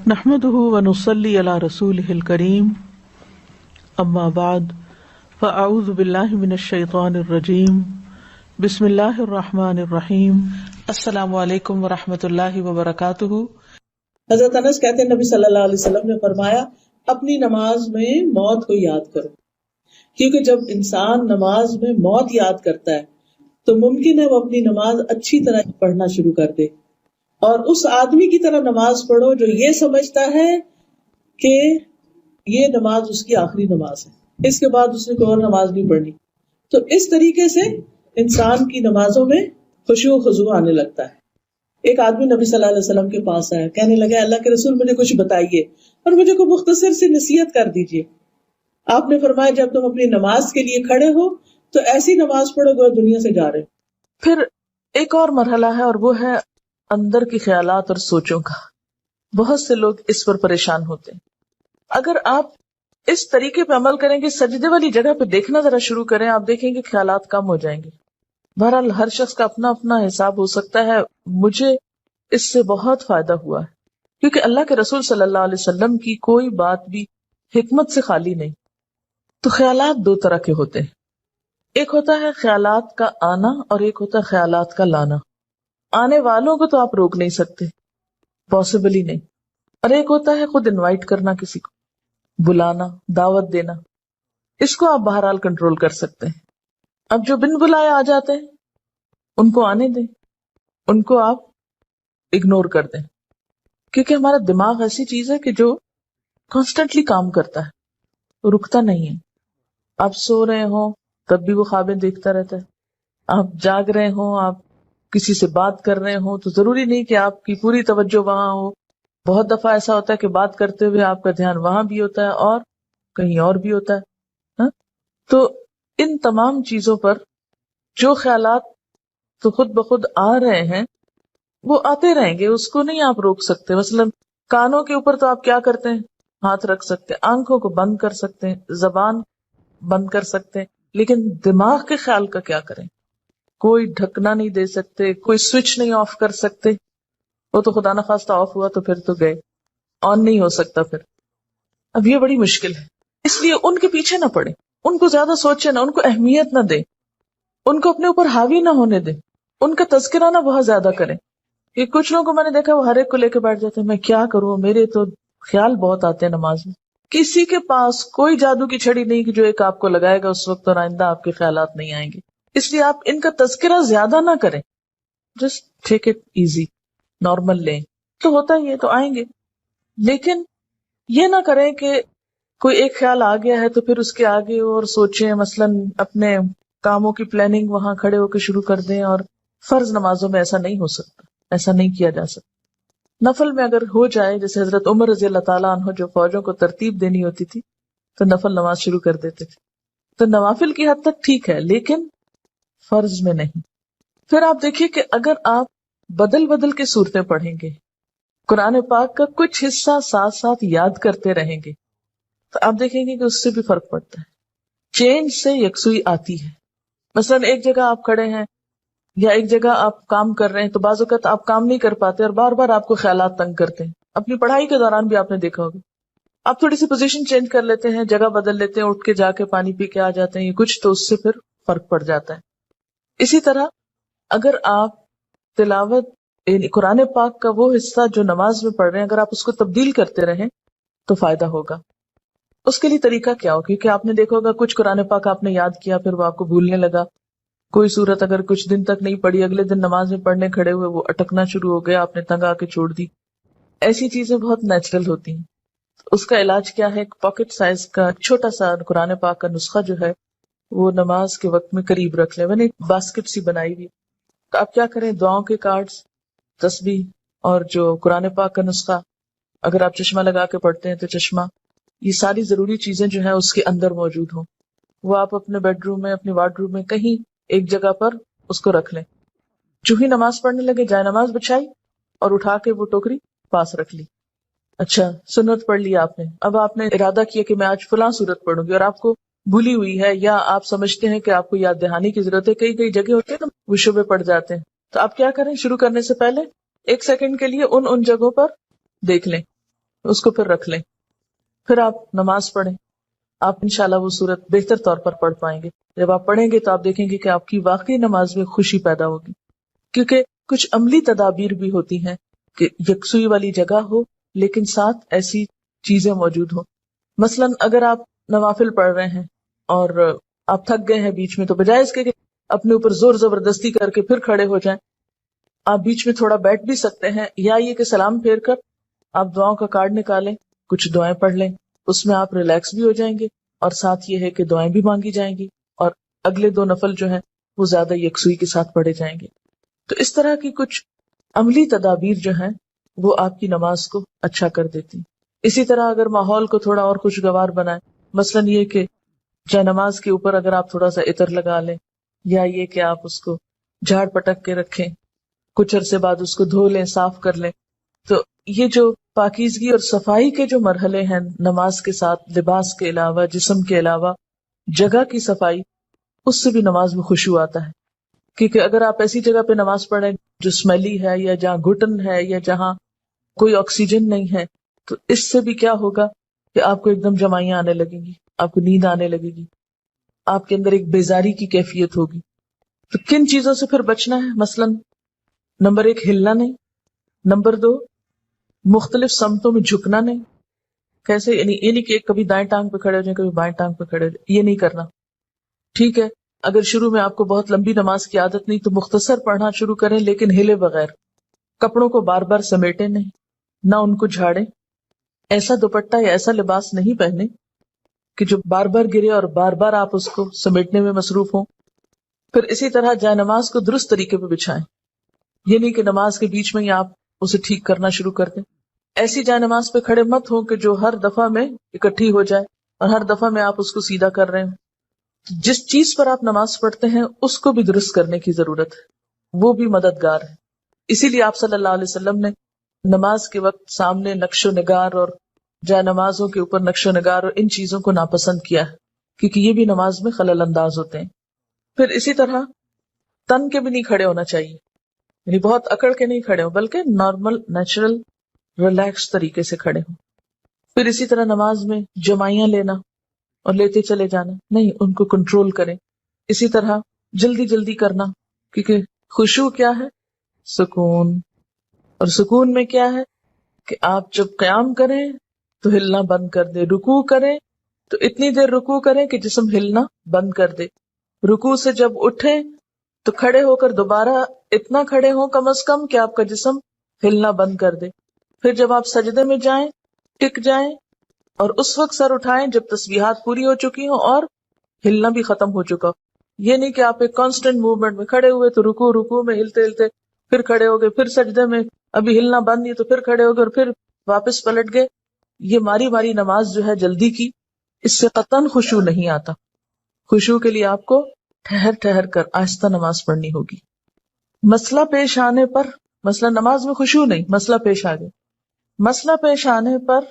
نحمده ونصلي على رسوله الكريم اما بعد فاعوذ بالله من الشیطان الرجیم بسم اللہ الرحمن الرحیم السلام علیکم ورحمۃ اللہ وبرکاتہ۔ حضرت انس کہتے ہیں نبی صلی اللہ علیہ وسلم نے فرمایا اپنی نماز میں موت کو یاد کرو، کیونکہ جب انسان نماز میں موت یاد کرتا ہے تو ممکن ہے وہ اپنی نماز اچھی طرح پڑھنا شروع کر دے، اور اس آدمی کی طرح نماز پڑھو جو یہ سمجھتا ہے کہ یہ نماز اس کی آخری نماز ہے، اس کے بعد اس نے کوئی اور نماز نہیں پڑھنی۔ تو اس طریقے سے انسان کی نمازوں میں خشوع و خضوع آنے لگتا ہے۔ ایک آدمی نبی صلی اللہ علیہ وسلم کے پاس آیا، کہنے لگا اللہ کے رسول مجھے کچھ بتائیے اور مجھے کوئی مختصر سی نصیحت کر دیجیے۔ آپ نے فرمایا جب تم اپنی نماز کے لیے کھڑے ہو تو ایسی نماز پڑھو گے دنیا سے جا رہے ہو۔ پھر ایک اور مرحلہ ہے اور وہ ہے اندر کی خیالات اور سوچوں کا۔ بہت سے لوگ اس پر پریشان ہوتے ہیں۔ اگر آپ اس طریقے پہ عمل کریں گے، سجدے والی جگہ پہ دیکھنا ذرا شروع کریں، آپ دیکھیں گے خیالات کم ہو جائیں گے۔ بہرحال ہر شخص کا اپنا اپنا حساب ہو سکتا ہے، مجھے اس سے بہت فائدہ ہوا ہے، کیونکہ اللہ کے رسول صلی اللہ علیہ وسلم کی کوئی بات بھی حکمت سے خالی نہیں۔ تو خیالات دو طرح کے ہوتے ہیں، ایک ہوتا ہے خیالات کا آنا اور ایک ہوتا ہے خیالات کا لانا۔ آنے والوں کو تو آپ روک نہیں سکتے، پاسبل ہی نہیں، اور ایک ہوتا ہے خود انوائٹ کرنا، کسی کو بلانا، دعوت دینا، اس کو آپ بہرحال کنٹرول کر سکتے ہیں۔ اب جو بن بلائے آ جاتے ہیں ان کو آنے دیں، ان کو آپ اگنور کر دیں، کیونکہ ہمارا دماغ ایسی چیز ہے کہ جو کانسٹنٹلی کام کرتا ہے، رکتا نہیں ہے۔ آپ سو رہے ہوں تب بھی وہ خوابیں دیکھتا رہتا ہے، آپ جاگ رہے ہوں، آپ کسی سے بات کر رہے ہوں تو ضروری نہیں کہ آپ کی پوری توجہ وہاں ہو۔ بہت دفعہ ایسا ہوتا ہے کہ بات کرتے ہوئے آپ کا دھیان وہاں بھی ہوتا ہے اور کہیں اور بھی ہوتا ہے۔ تو ان تمام چیزوں پر جو خیالات تو خود بخود آ رہے ہیں وہ آتے رہیں گے، اس کو نہیں آپ روک سکتے۔ مثلا کانوں کے اوپر تو آپ کیا کرتے ہیں، ہاتھ رکھ سکتے ہیں، آنکھوں کو بند کر سکتے ہیں، زبان بند کر سکتے ہیں، لیکن دماغ کے خیال کا کیا کریں؟ کوئی ڈھکنا نہیں دے سکتے، کوئی سوئچ نہیں آف کر سکتے۔ وہ تو خدا نخواستہ آف ہوا تو پھر تو گئے، آن نہیں ہو سکتا پھر۔ اب یہ بڑی مشکل ہے، اس لیے ان کے پیچھے نہ پڑے، ان کو زیادہ سوچے نہ، ان کو اہمیت نہ دے، ان کو اپنے اوپر حاوی نہ ہونے دے، ان کا تذکرہ نہ بہت زیادہ کریں۔ کہ کچھ لوگوں کو میں نے دیکھا وہ ہر ایک کو لے کے بیٹھ جاتے ہیں، میں کیا کروں، میرے تو خیال بہت آتے ہیں نماز میں۔ کسی کے پاس کوئی جادو کی چھڑی نہیں کہ جو ایک آپ کو لگائے گا اس وقت اور آئندہ آپ کے خیالات نہیں آئیں گے۔ اس لیے آپ ان کا تذکرہ زیادہ نہ کریں، just take it easy, normal لیں، تو ہوتا ہی ہے تو آئیں گے۔ لیکن یہ نہ کریں کہ کوئی ایک خیال آ گیا ہے تو پھر اس کے آگے اور سوچیں، مثلا اپنے کاموں کی پلاننگ وہاں کھڑے ہو کے شروع کر دیں۔ اور فرض نمازوں میں ایسا نہیں ہو سکتا، ایسا نہیں کیا جا سکتا۔ نفل میں اگر ہو جائے، جیسے حضرت عمر رضی اللہ تعالیٰ عنہ جو فوجوں کو ترتیب دینی ہوتی تھی تو نفل نماز شروع کر دیتے تھے، تو نوافل کی حد تک ٹھیک ہے لیکن فرض میں نہیں۔ پھر آپ دیکھیے کہ اگر آپ بدل بدل کے صورتیں پڑھیں گے، قرآن پاک کا کچھ حصہ ساتھ ساتھ یاد کرتے رہیں گے، تو آپ دیکھیں گے کہ اس سے بھی فرق پڑتا ہے، چینج سے یکسوئی آتی ہے۔ مثلا ایک جگہ آپ کھڑے ہیں یا ایک جگہ آپ کام کر رہے ہیں تو بعض اوقات آپ کام نہیں کر پاتے اور بار بار آپ کو خیالات تنگ کرتے ہیں۔ اپنی پڑھائی کے دوران بھی آپ نے دیکھا ہوگا، آپ تھوڑی سی پوزیشن چینج کر لیتے ہیں، جگہ بدل لیتے ہیں، اٹھ کے جا کے پانی پی کے آ جاتے ہیں، یہ کچھ تو اس سے پھر فرق پڑ جاتا ہے۔ اسی طرح اگر آپ تلاوت یعنی قرآن پاک کا وہ حصہ جو نماز میں پڑھ رہے ہیں اگر آپ اس کو تبدیل کرتے رہیں تو فائدہ ہوگا۔ اس کے لیے طریقہ کیا ہو، کیونکہ آپ نے دیکھا ہوگا کچھ قرآن پاک آپ نے یاد کیا پھر وہ آپ کو بھولنے لگا، کوئی صورت اگر کچھ دن تک نہیں پڑھی، اگلے دن نماز میں پڑھنے کھڑے ہوئے وہ اٹکنا شروع ہو گیا، آپ نے تنگ آ کے چھوڑ دی۔ ایسی چیزیں بہت نیچرل ہوتی ہیں۔ اس کا علاج کیا ہے؟ ایک پاکٹ سائز کا چھوٹا سا قرآن پاک کا نسخہ جو ہے وہ نماز کے وقت میں قریب رکھ لیں۔ میں نے ایک باسکٹ سی بنائی ہوئی، تو آپ کیا کریں، دعاؤں کے کارڈز، تسبیح اور جو قرآن پاک کا نسخہ، اگر آپ چشمہ لگا کے پڑھتے ہیں تو چشمہ، یہ ساری ضروری چیزیں جو ہیں اس کے اندر موجود ہوں، وہ آپ اپنے بیڈ روم میں، اپنی وارڈ روم میں کہیں ایک جگہ پر اس کو رکھ لیں۔ جو ہی نماز پڑھنے لگے جائے نماز بچھائی اور اٹھا کے وہ ٹوکری پاس رکھ لی۔ اچھا سنت پڑھ لی آپ نے، اب آپ نے ارادہ کیا کہ میں آج فلاں سورت پڑھوں گی اور آپ کو بھولی ہوئی ہے یا آپ سمجھتے ہیں کہ آپ کو یاد دہانی کی ضرورت ہے، کئی جگہ ہوتے ہیں نا وہ شبے پڑ جاتے ہیں، تو آپ کیا کریں، شروع کرنے سے پہلے 1 سیکنڈ کے لیے ان جگہوں پر دیکھ لیں اس کو پھر رکھ لیں، پھر آپ نماز پڑھیں. آپ انشاءاللہ وہ صورت بہتر طور پر پڑھ پائیں گے. جب آپ پڑھیں گے تو آپ دیکھیں گے کہ آپ کی واقعی نماز میں خوشی پیدا ہوگی، کیونکہ کچھ عملی تدابیر بھی ہوتی ہیں کہ یکسوئی والی جگہ ہو لیکن ساتھ ایسی چیزیں موجود ہوں. مثلا اگر آپ نوافل پڑھ رہے ہیں اور آپ تھک گئے ہیں بیچ میں، تو بجائے اس کے کہ اپنے اوپر زور زبردستی کر کے پھر کھڑے ہو جائیں، آپ بیچ میں تھوڑا بیٹھ بھی سکتے ہیں، یا یہ کہ سلام پھیر کر آپ دعاؤں کا کارڈ نکالیں، کچھ دعائیں پڑھ لیں، اس میں آپ ریلیکس بھی ہو جائیں گے اور ساتھ یہ ہے کہ دعائیں بھی مانگی جائیں گی اور اگلے 2 نفل جو ہیں وہ زیادہ یکسوئی کے ساتھ پڑھے جائیں گے. تو اس طرح کی کچھ عملی تدابیر جو ہیں وہ آپ کی نماز کو اچھا کر دیتی. اسی طرح اگر ماحول کو تھوڑا اور خوشگوار بنائیں، مثلا یہ کہ جائے نماز کے اوپر اگر آپ تھوڑا سا عطر لگا لیں، یا یہ کہ آپ اس کو جھاڑ پٹک کے رکھیں، کچھ عرصے بعد اس کو دھو لیں، صاف کر لیں. تو یہ جو پاکیزگی اور صفائی کے جو مرحلے ہیں نماز کے ساتھ، لباس کے علاوہ، جسم کے علاوہ، جگہ کی صفائی، اس سے بھی نماز میں خشوع آتا ہے. کیونکہ اگر آپ ایسی جگہ پہ نماز پڑھیں جو اسمیلی ہے، یا جہاں گھٹن ہے، یا جہاں کوئی آکسیجن نہیں ہے، تو اس سے بھی کیا ہوگا کہ آپ کو ایک دم جمائیاں آنے لگیں گی، آپ کو نیند آنے لگے گی، آپ کے اندر ایک بیزاری کی کیفیت ہوگی. تو کن چیزوں سے پھر بچنا ہے؟ مثلا نمبر 1 ہلنا نہیں، نمبر 2 مختلف سمتوں میں جھکنا نہیں. کیسے؟ یعنی یہ نہیں کہ کبھی دائیں ٹانگ پہ کھڑے ہو جائیں، کبھی بائیں ٹانگ پہ کھڑے ہو جائیں، یہ نہیں کرنا. ٹھیک ہے، اگر شروع میں آپ کو بہت لمبی نماز کی عادت نہیں تو مختصر پڑھنا شروع کریں، لیکن ہلے بغیر. کپڑوں کو بار بار سمیٹیں نہیں، نہ ان کو جھاڑیں. ایسا دوپٹہ یا ایسا لباس نہیں پہنے کہ جو بار بار گرے اور بار بار آپ اس کو سمیٹنے میں مصروف ہوں. پھر اسی طرح جائے نماز کو درست طریقے پہ بچھائیں. یہ نہیں کہ نماز کے بیچ میں ہی آپ اسے ٹھیک کرنا شروع کر دیں. ایسی جائے نماز پہ کھڑے مت ہو کہ جو ہر دفعہ میں اکٹھی ہو جائے اور ہر دفعہ میں آپ اس کو سیدھا کر رہے ہوں. جس چیز پر آپ نماز پڑھتے ہیں اس کو بھی درست کرنے کی ضرورت ہے، وہ بھی مددگار ہے. اسی لیے آپ صلی اللہ علیہ وسلم نے نماز کے وقت سامنے نقش و نگار اور جائے نمازوں کے اوپر نقش و نگار اور ان چیزوں کو ناپسند کیا ہے، کیونکہ یہ بھی نماز میں خلل انداز ہوتے ہیں. پھر اسی طرح تن کے بھی نہیں کھڑے ہونا چاہیے، یعنی بہت اکڑ کے نہیں کھڑے ہوں، بلکہ نارمل نیچرل ریلیکس طریقے سے کھڑے ہوں. پھر اسی طرح نماز میں جمائیاں لینا اور لیتے چلے جانا نہیں، ان کو کنٹرول کریں. اسی طرح جلدی جلدی کرنا، کیونکہ خشوع کیا ہے؟ سکون. اور سکون میں کیا ہے کہ آپ جب قیام کریں تو ہلنا بند کر دے، رکوع کریں تو اتنی دیر رکوع کریں کہ جسم ہلنا بند کر دے، رکوع سے جب اٹھیں تو کھڑے ہو کر دوبارہ اتنا کھڑے ہوں کم از کم کہ آپ کا جسم ہلنا بند کر دے. پھر جب آپ سجدے میں جائیں ٹک جائیں اور اس وقت سر اٹھائیں جب تسبیحات پوری ہو چکی ہوں اور ہلنا بھی ختم ہو چکا ہو. یہ نہیں کہ آپ ایک کانسٹنٹ موومنٹ میں کھڑے ہوئے تو رکوع میں ہلتے ہلتے پھر کھڑے ہو گئے، پھر سجدے میں ابھی ہلنا بند نہیں تو پھر کھڑے ہو گئے اور پھر واپس پلٹ گئے. یہ ماری ماری نماز جو ہے جلدی کی، اس سے قطعاً خشوع نہیں آتا. خشوع کے لیے آپ کو ٹھہر ٹھہر کر آہستہ نماز پڑھنی ہوگی. مسئلہ پیش آنے پر، مسئلہ نماز میں خشوع نہیں، مسئلہ پیش آ گئے، مسئلہ پیش آنے پر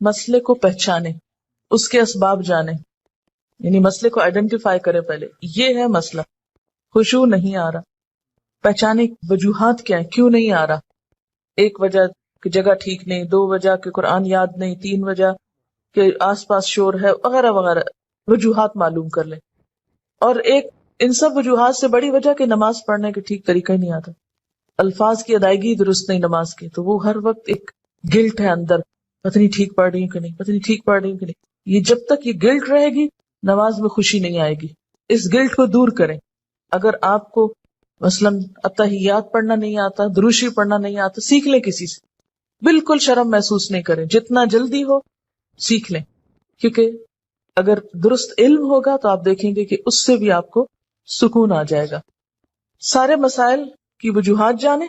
مسئلے کو پہچانے، اس کے اسباب جانے، یعنی مسئلے کو آئیڈینٹیفائی کریں. پہلے یہ ہے مسئلہ، خشوع نہیں آ رہا، پہچانے وجوہات کیا ہیں، کیوں نہیں آ رہا. ایک وجہ کہ جگہ ٹھیک نہیں، 2 وجہ کہ قرآن یاد نہیں، 3 وجہ کہ آس پاس شور ہے، وغیرہ وغیرہ وجوہات معلوم کر لیں. اور ایک ان سب وجوہات سے بڑی وجہ کہ نماز پڑھنے کے ٹھیک طریقہ ہی نہیں آتا، الفاظ کی ادائیگی درست نہیں نماز کی، تو وہ ہر وقت ایک گلٹ ہے اندر، پتہ نہیں ٹھیک پڑھ رہی ہوں کہ نہیں، پتہ نہیں ٹھیک پڑھ رہی ہوں کہ نہیں. یہ جب تک یہ گلٹ رہے گی نماز میں خوشی نہیں آئے گی. اس گلٹ کو دور کریں. اگر آپ کو مثلاً اتحیات پڑھنا نہیں آتا، درود شریف پڑھنا نہیں آتا، سیکھ لیں کسی سے، بالکل شرم محسوس نہیں کریں، جتنا جلدی ہو سیکھ لیں. کیونکہ اگر درست علم ہوگا تو آپ دیکھیں گے کہ اس سے بھی آپ کو سکون آ جائے گا. سارے مسائل کی وجوہات جانیں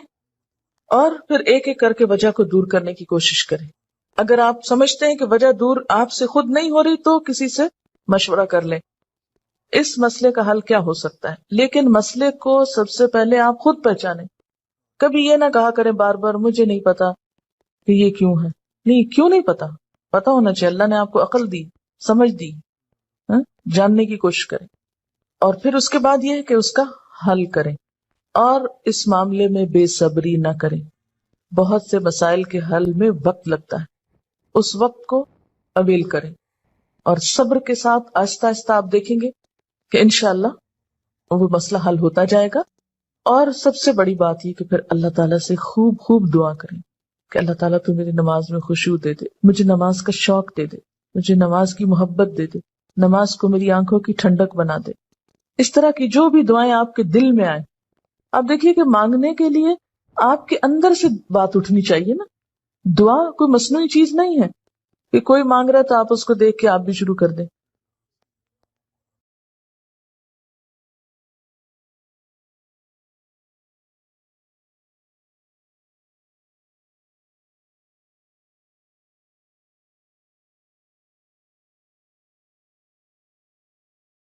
اور پھر ایک ایک کر کے وجہ کو دور کرنے کی کوشش کریں. اگر آپ سمجھتے ہیں کہ وجہ دور آپ سے خود نہیں ہو رہی تو کسی سے مشورہ کر لیں. اس مسئلے کا حل کیا ہو سکتا ہے، لیکن مسئلے کو سب سے پہلے آپ خود پہچانیں. کبھی یہ نہ کہا کریں بار بار مجھے نہیں پتا کہ یہ کیوں ہے. نہیں، کیوں نہیں پتا، پتا ہونا چاہیے. اللہ نے آپ کو عقل دی، سمجھ دی، جاننے کی کوشش کریں. اور پھر اس کے بعد یہ ہے کہ اس کا حل کریں، اور اس معاملے میں بے صبری نہ کریں. بہت سے مسائل کے حل میں وقت لگتا ہے، اس وقت کو اویل کریں اور صبر کے ساتھ آہستہ آہستہ آپ دیکھیں گے کہ انشاءاللہ وہ مسئلہ حل ہوتا جائے گا. اور سب سے بڑی بات یہ کہ پھر اللہ تعالیٰ سے خوب خوب دعا کریں کہ اللہ تعالیٰ تو میری نماز میں خشوع دے دے، مجھے نماز کا شوق دے دے، مجھے نماز کی محبت دے دے، نماز کو میری آنکھوں کی ٹھنڈک بنا دے. اس طرح کی جو بھی دعائیں آپ کے دل میں آئیں، آپ دیکھیے کہ مانگنے کے لیے آپ کے اندر سے بات اٹھنی چاہیے نا. دعا کوئی مصنوعی چیز نہیں ہے کہ کوئی مانگ رہا ہے تو آپ اس کو دیکھ کے آپ بھی شروع کر دیں.